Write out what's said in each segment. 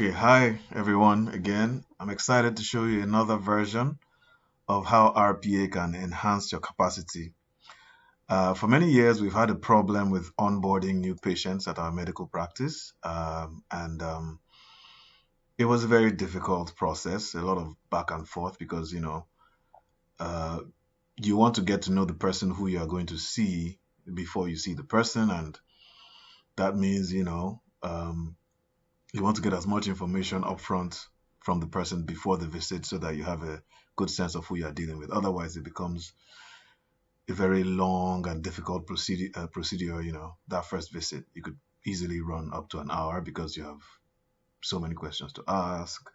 Okay, hi everyone again. I'm excited to show you another version of how RPA can enhance your capacity. For many years, we've had a problem with onboarding new patients at our medical practice, and it was a very difficult process, a lot of back and forth because, uh, you want to get to know the person who you are going to see before you see the person, and that means, you want to get as much information upfront from the person before the visit so that you have a good sense of who you are dealing with. Otherwise, it becomes a very long and difficult procedure. That first visit, you could easily run up to an hour because you have so many questions to ask,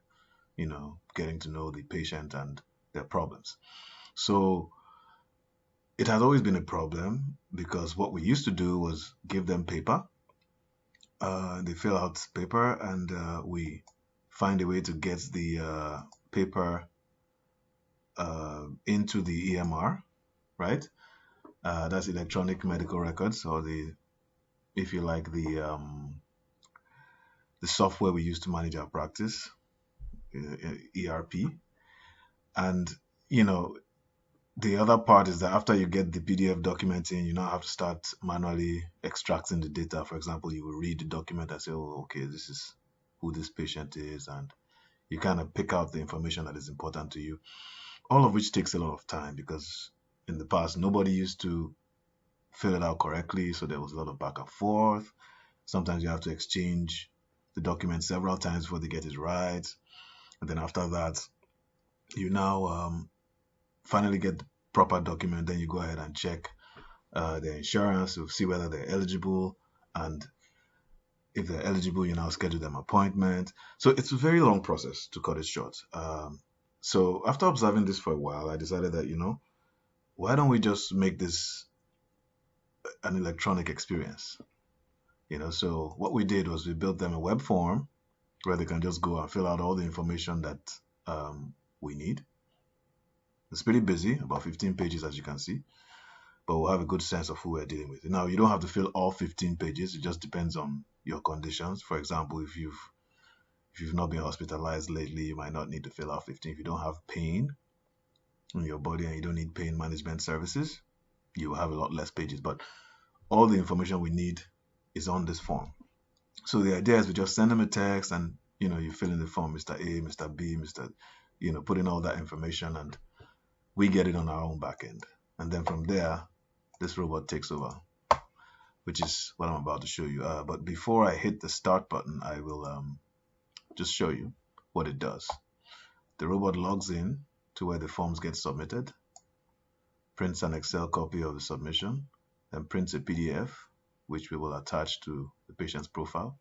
getting to know the patient and their problems. So it has always been a problem because what we used to do was give them paper. They fill out paper and we find a way to get the paper into the EMR, right? That's electronic medical records, or if you like, the software we use to manage our practice, ERP. And you know, the other part is that after you get the PDF document in, you now have to start manually extracting the data. For example, you will read the document and say, "Oh, okay, this is who this patient is," and you kind of pick out the information that is important to you, all of which takes a lot of time because in the past nobody used to fill it out correctly, so there was a lot of back and forth. Sometimes you have to exchange the document several times before they get it right, and then after that you now finally get the proper document. Then you go ahead and check their insurance to see whether they're eligible, and if they're eligible, you now schedule them appointment. So it's a very long process, to cut it short. So after observing this for a while, I decided that, why don't we just make this an electronic experience? So what we did was we built them a web form where they can just go and fill out all the information that we need. It's pretty busy, about 15 pages, as you can see, but we'll have a good sense of who we're dealing with. Now, you don't have to fill all 15 pages. It just depends on your conditions. For example, if you've not been hospitalized lately, you might not need to fill out 15. If you don't have pain in your body and you don't need pain management services, you will have a lot less pages. But all the information we need is on this form. So the idea is we just send them a text and, you fill in the form, Mr. A, Mr. B, put in all that information, and we get it on our own back end. And then from there, this robot takes over, which is what I'm about to show you. But before I hit the start button, I will just show you what it does. The robot logs in to where the forms get submitted, prints an Excel copy of the submission, then prints a PDF, which we will attach to the patient's profile.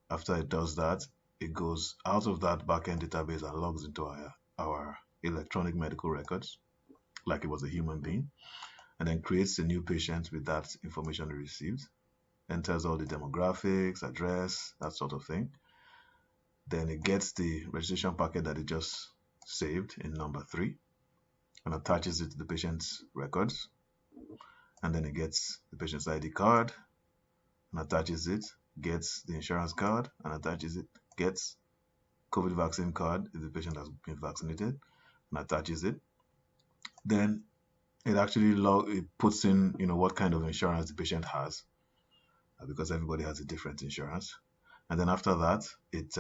After it does that, it goes out of that backend database and logs into our electronic medical records like it was a human being, and then creates a new patient with that information it received, enters all the demographics, address, that sort of thing. Then it gets the registration packet that it just saved in number 3 and attaches it to the patient's records. And then it gets the patient's ID card and attaches it, gets the insurance card and attaches it, gets COVID vaccine card if the patient has been vaccinated and attaches it. Then it actually it puts in, what kind of insurance the patient has, because everybody has a different insurance. And then after that, it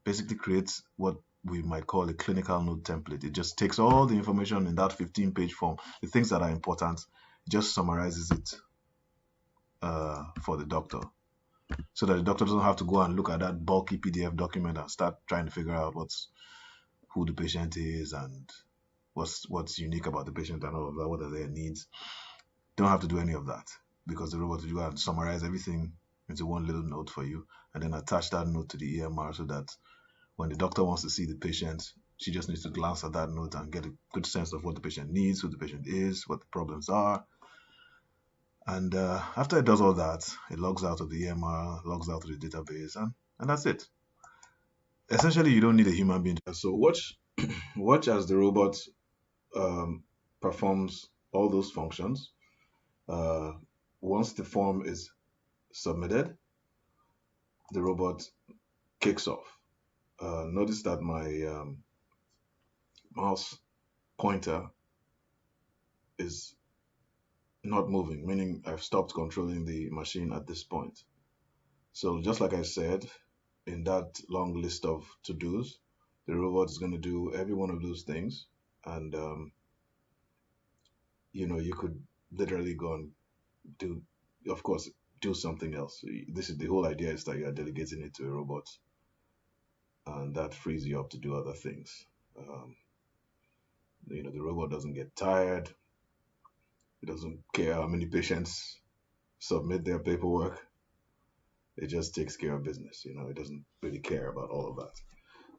basically creates what we might call a clinical note template. It just takes all the information in that 15-page form, the things that are important, just summarizes it for the doctor, so that the doctor doesn't have to go and look at that bulky PDF document and start trying to figure out who the patient is and what's unique about the patient and all of that, what are their needs. Don't have to do any of that, because the robot will go and summarize everything into one little note for you, and then attach that note to the EMR so that when the doctor wants to see the patient, she just needs to glance at that note and get a good sense of what the patient needs, who the patient is, what the problems are. And after it does all that, it logs out of the EMR, logs out of the database, and that's it. Essentially, you don't need a human being. So watch as the robot performs all those functions. Once the form is submitted, the robot kicks off. Notice that my mouse pointer is not moving, meaning I've stopped controlling the machine at this point. So just like I said, in that long list of to-dos, the robot is going to do every one of those things. And, you could literally go and do, of course, do something else. This is the whole idea, is that you are delegating it to a robot, and that frees you up to do other things. Um, the robot doesn't get tired. It doesn't care how many patients submit their paperwork. It just takes care of business. It doesn't really care about all of that.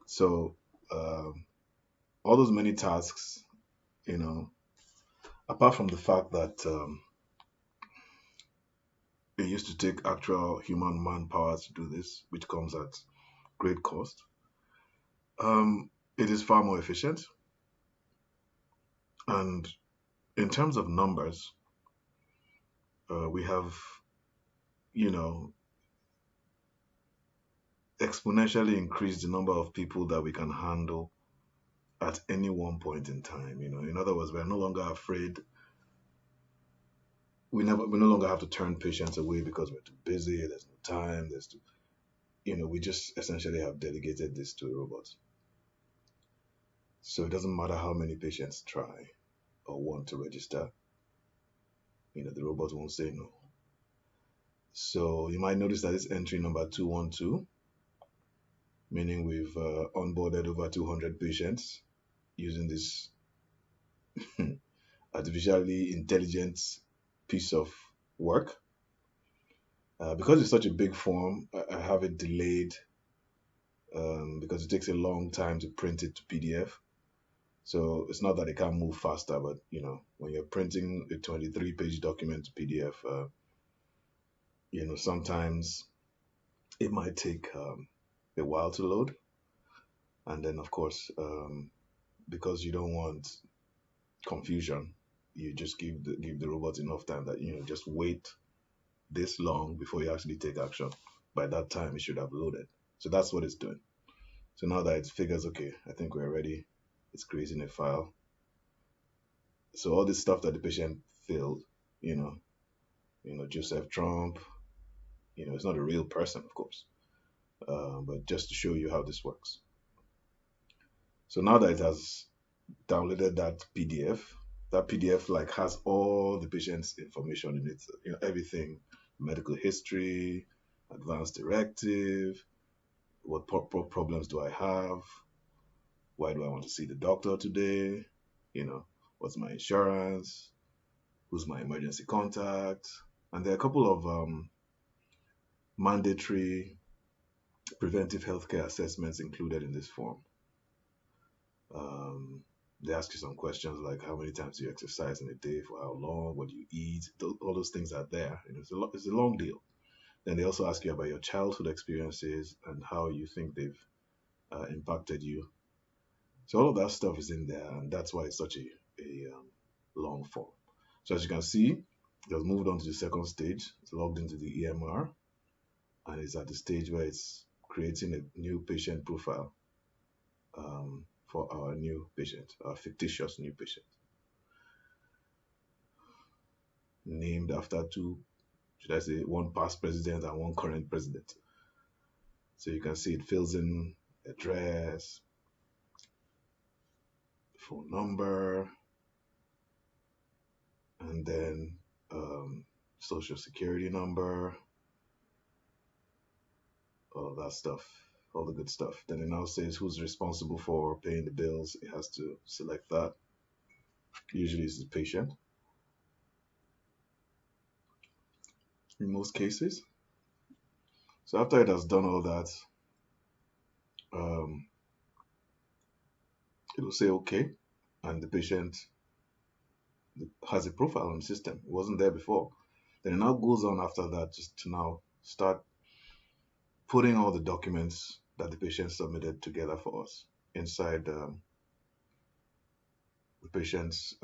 So all those many tasks, you know, apart from the fact that it used to take actual human manpower to do this, which comes at great cost, it is far more efficient. And in terms of numbers, we have, you know, exponentially increased the number of people that we can handle at any one point in time. In other words, we're no longer afraid. We no longer have to turn patients away because we're too busy. There's no time. We just essentially have delegated this to a robot. So it doesn't matter how many patients try or want to register. The robot won't say no. So you might notice that it's entry number 212, meaning we've onboarded over 200 patients using this artificially intelligent piece of work. Because it's such a big form, I have it delayed because it takes a long time to print it to PDF. So it's not that it can't move faster, but when you're printing a 23-page document to PDF, sometimes it might take a while to load. And then, of course, because you don't want confusion, you just give the robot enough time that just wait this long before you actually take action. By that time, it should have loaded. So that's what it's doing. So now that it figures, okay, I think we're ready, it's creating a file. So all this stuff that the patient filled, Joseph Trump, it's not a real person, of course, but just to show you how this works. So now that it has downloaded that PDF like has all the patient's information in it, everything, medical history, advanced directive, what problems do I have, why do I want to see the doctor today, what's my insurance, who's my emergency contact, and there are a couple of mandatory preventive healthcare assessments included in this form. They ask you some questions like how many times do you exercise in a day, for how long, what do you eat, all those things are there. It's a long deal. Then they also ask you about your childhood experiences and how you think they've impacted you. So all of that stuff is in there, and that's why it's such a long form. So as you can see, it has moved on to the second stage. It's logged into the EMR, and it's at the stage where it's creating a new patient profile for our new patient, our fictitious new patient, named after one past president and one current president. So you can see it fills in address, phone number, and then social security number, all of that stuff, all the good stuff. Then it now says who's responsible for paying the bills. It has to select that. Usually it's the patient in most cases. So after it has done all that, it will say okay, and the patient has a profile on the system. It wasn't there before. Then it now goes on after that just to now start putting all the documents that the patient submitted together for us inside the patient's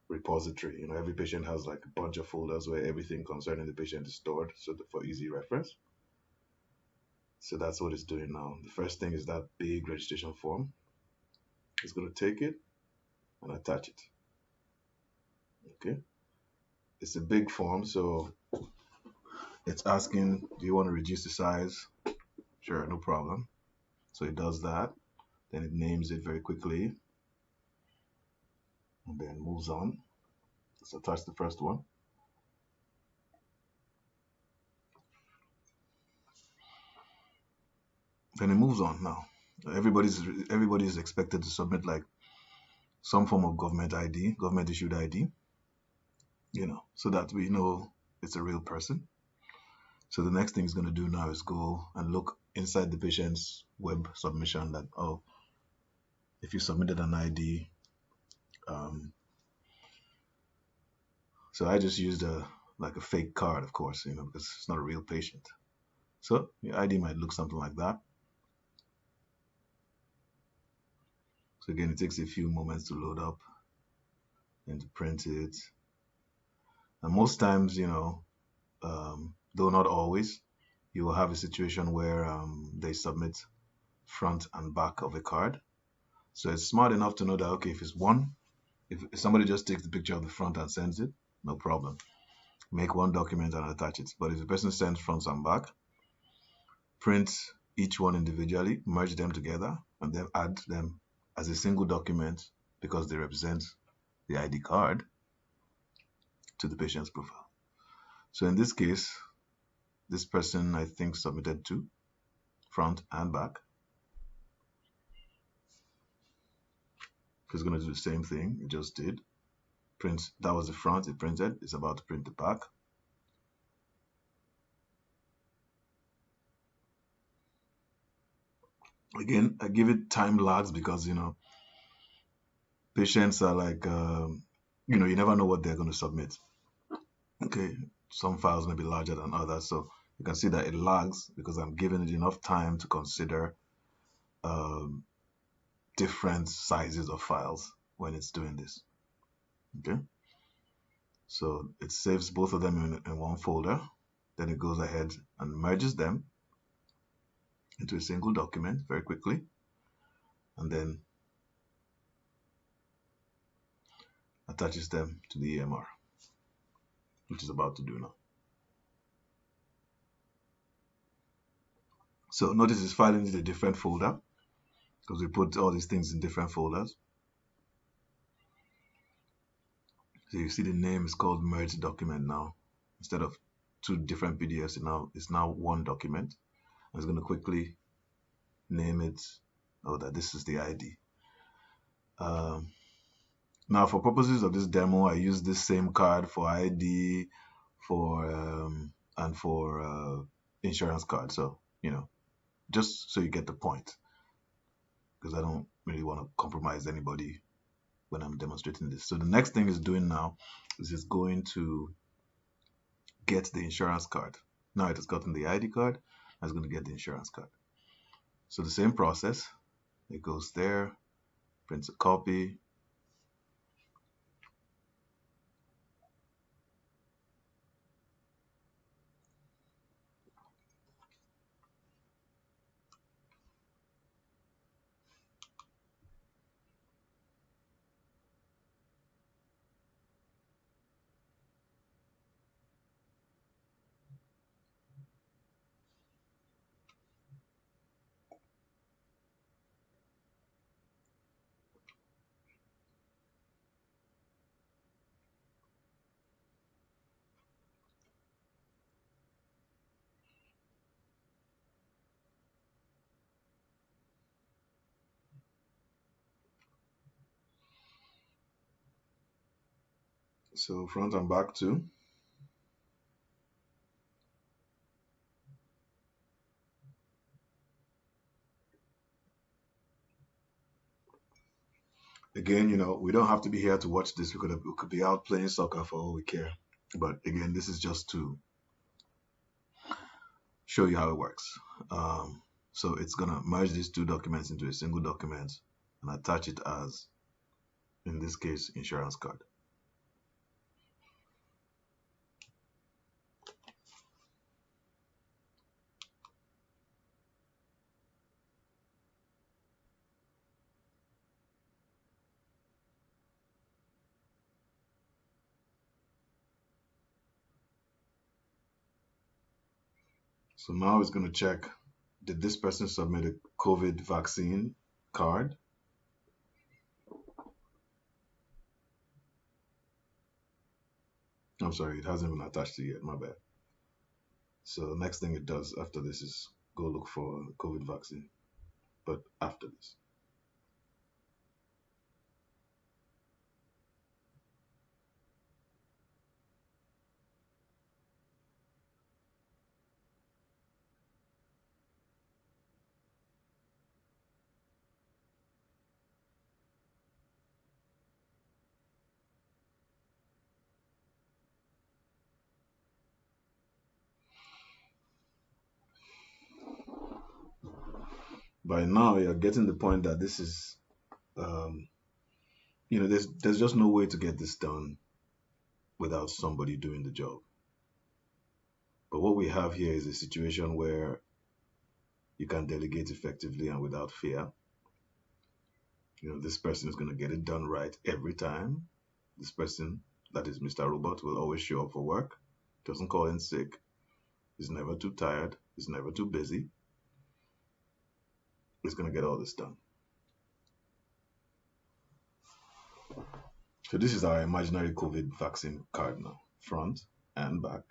repository. Every patient has like a bunch of folders where everything concerning the patient is stored, so for easy reference. So that's what it's doing now. The first thing is that big registration form. It's going to take it and attach it. Okay. It's a big form, so it's asking, do you want to reduce the size? Sure, no problem. So it does that. Then it names it very quickly and then moves on. Let's attach the first one. Then it moves on now. Everybody's expected to submit like some form of government ID, government issued ID, so that we know it's a real person. So the next thing it's going to do now is go and look inside the patient's web submission that, oh, if you submitted an ID, so I just used a fake card, of course, because it's not a real patient. So your ID might look something like that. So again, it takes a few moments to load up and to print it. And most times, though not always, you will have a situation where they submit front and back of a card. So it's smart enough to know that, okay, if it's one, if somebody just takes the picture of the front and sends it, no problem. Make one document and attach it. But if the person sends front and back, print each one individually, merge them together, and then add them as a single document because they represent the ID card to the patient's profile. So in this case, this person, I think, submitted two, front and back. It's going to do the same thing it just did. Print, that was the front, it printed. It's about to print the back. Again, I give it time lags because, patients are like, you never know what they're going to submit. Okay, some files may be larger than others. So you can see that it lags because I'm giving it enough time to consider different sizes of files when it's doing this. Okay, so it saves both of them in one folder. Then it goes ahead and merges them into a single document very quickly. And then attaches them to the EMR, which is about to do now. So notice it's filing in a different folder because we put all these things in different folders. So you see the name is called merge document now. Instead of two different PDFs, it's now one document. I'm just going to quickly name it, that this is the ID. Now, for purposes of this demo, I use this same card for ID, and for insurance card. So, just so you get the point, because I don't really want to compromise anybody when I'm demonstrating this. So the next thing it's doing now is it's going to get the insurance card. Now it has gotten the ID card, it's going to get the insurance card. So the same process, it goes there, prints a copy, so front and back too. Again, we don't have to be here to watch this. We could be out playing soccer for all we care. But again, this is just to show you how it works. So it's gonna merge these two documents into a single document and attach it as, in this case, insurance card. So now it's going to check, did this person submit a COVID vaccine card? I'm sorry, it hasn't been attached to yet, my bad. So the next thing it does after this is go look for the COVID vaccine, but after this. By now, you're getting the point that this is, um, there's just no way to get this done without somebody doing the job. But what we have here is a situation where you can delegate effectively and without fear. This person is going to get it done right every time. This person, that is Mr. Robot, will always show up for work, doesn't call in sick, is never too tired, is never too busy. He's going to get all this done. So this is our imaginary COVID vaccine card now, front and back.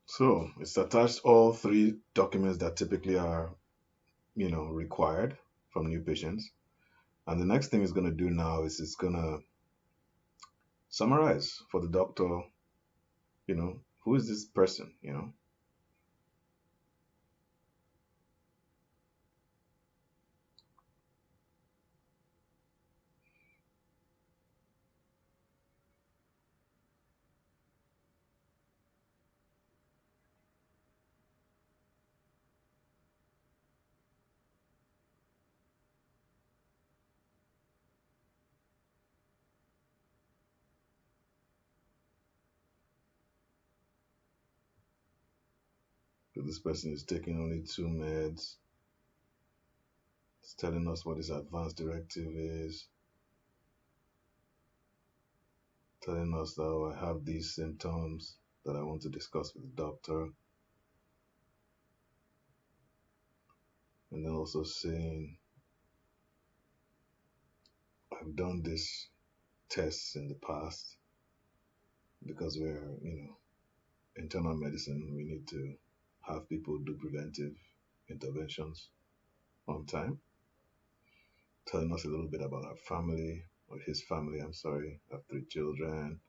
So it's attached all three documents that typically are, required from new patients. And the next thing it's going to do now is it's going to summarize for the doctor, who is this person. So this person is taking only 2 meds. It's telling us what his advanced directive is, telling us that I have these symptoms that I want to discuss with the doctor, and then also saying I've done this tests in the past because we're, internal medicine, we need to have people do preventive interventions on time. Telling us a little bit about our family, or his family, I'm sorry. I have 3 children,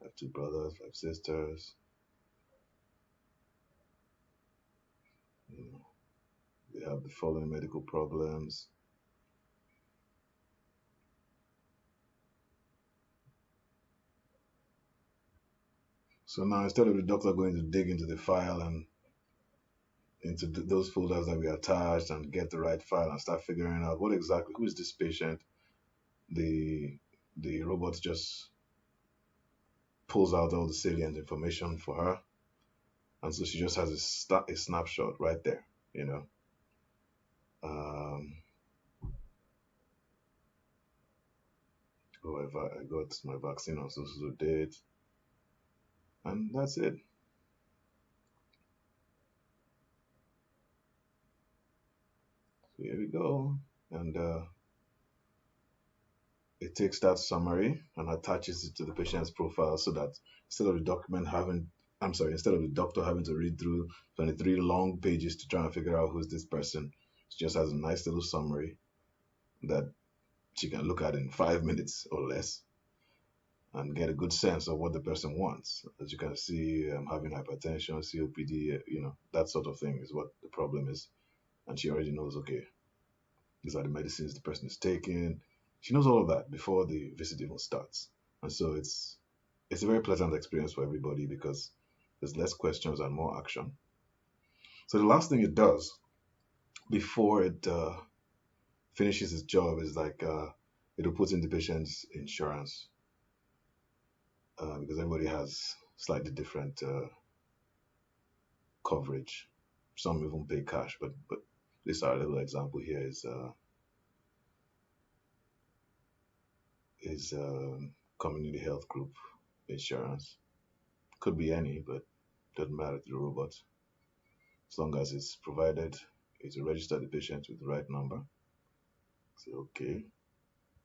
I have 2 brothers, 5 sisters. You know, they have the following medical problems. So now instead of the doctor going to dig into the file and into those folders that we attached and get the right file and start figuring out what exactly, who is this patient, the robot just pulls out all the salient information for her, and so she just has a snapshot right there, you know. Um, I got my vaccine on so date, and that's it. So here we go, and it takes that summary and attaches it to the patient's profile so that instead of the document having, I'm sorry, instead of the doctor having to read through 23 long pages to try and figure out who's this person, she just has a nice little summary that she can look at in 5 minutes or less and get a good sense of what the person wants. As you can see, having hypertension, COPD, that sort of thing is what the problem is. And she already knows, okay, these are the medicines the person is taking. She knows all of that before the visit even starts. And so it's a very pleasant experience for everybody because there's less questions and more action. So the last thing it does before it finishes its job is like it'll put in the patient's insurance because everybody has slightly different coverage. Some even pay cash, but this our little example here is community health group insurance. Could be any, but doesn't matter to the robot. As long as it's provided, it's to register the patient with the right number. Say okay.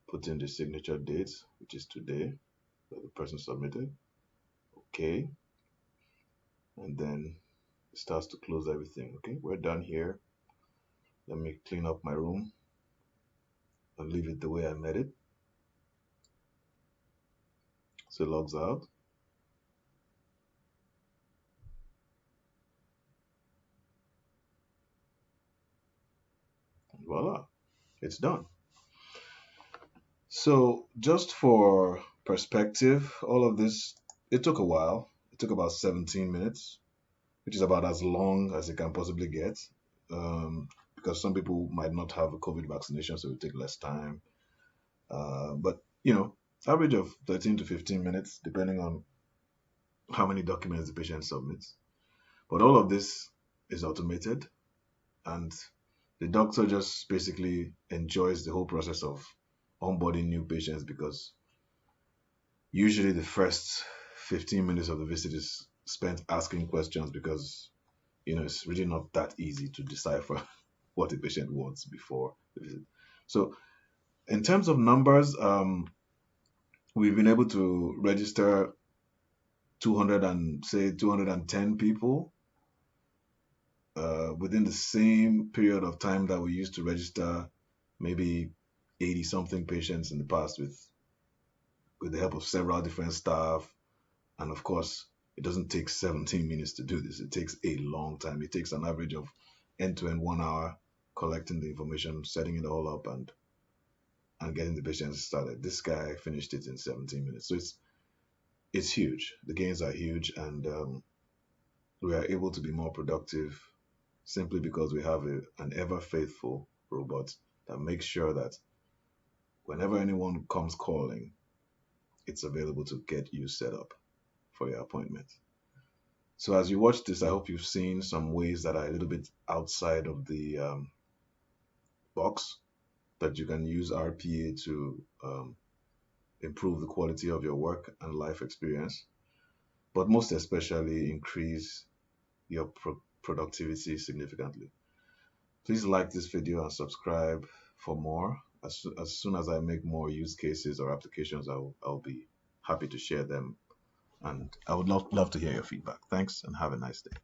Put in the signature date, which is today, that the person submitted. Okay. And then it starts to close everything. Okay, we're done here. Let me clean up my room and leave it the way I made it. So it logs out. And voila, it's done. So just for perspective, all of this, it took a while. It took about 17 minutes, which is about as long as it can possibly get. Because some people might not have a COVID vaccination, so it will take less time. But average of 13 to 15 minutes, depending on how many documents the patient submits. But all of this is automated, and the doctor just basically enjoys the whole process of onboarding new patients because usually the first 15 minutes of the visit is spent asking questions because it's really not that easy to decipher what a patient wants before the visit. So in terms of numbers, we've been able to register 210 people within the same period of time that we used to register maybe 80 something patients in the past with the help of several different staff. And of course, it doesn't take 17 minutes to do this. It takes a long time. It takes an average of end to end 1 hour collecting the information, setting it all up, and getting the patients started. This guy finished it in 17 minutes. So it's huge. The gains are huge, and we are able to be more productive simply because we have an ever faithful robot that makes sure that whenever anyone comes calling, it's available to get you set up for your appointment. So as you watch this, I hope you've seen some ways that are a little bit outside of the box that you can use RPA to improve the quality of your work and life experience, but most especially increase your productivity significantly. Please like this video and subscribe for more. As soon as I make more use cases or applications, I'll be happy to share them. And I would love to hear your feedback. Thanks and have a nice day.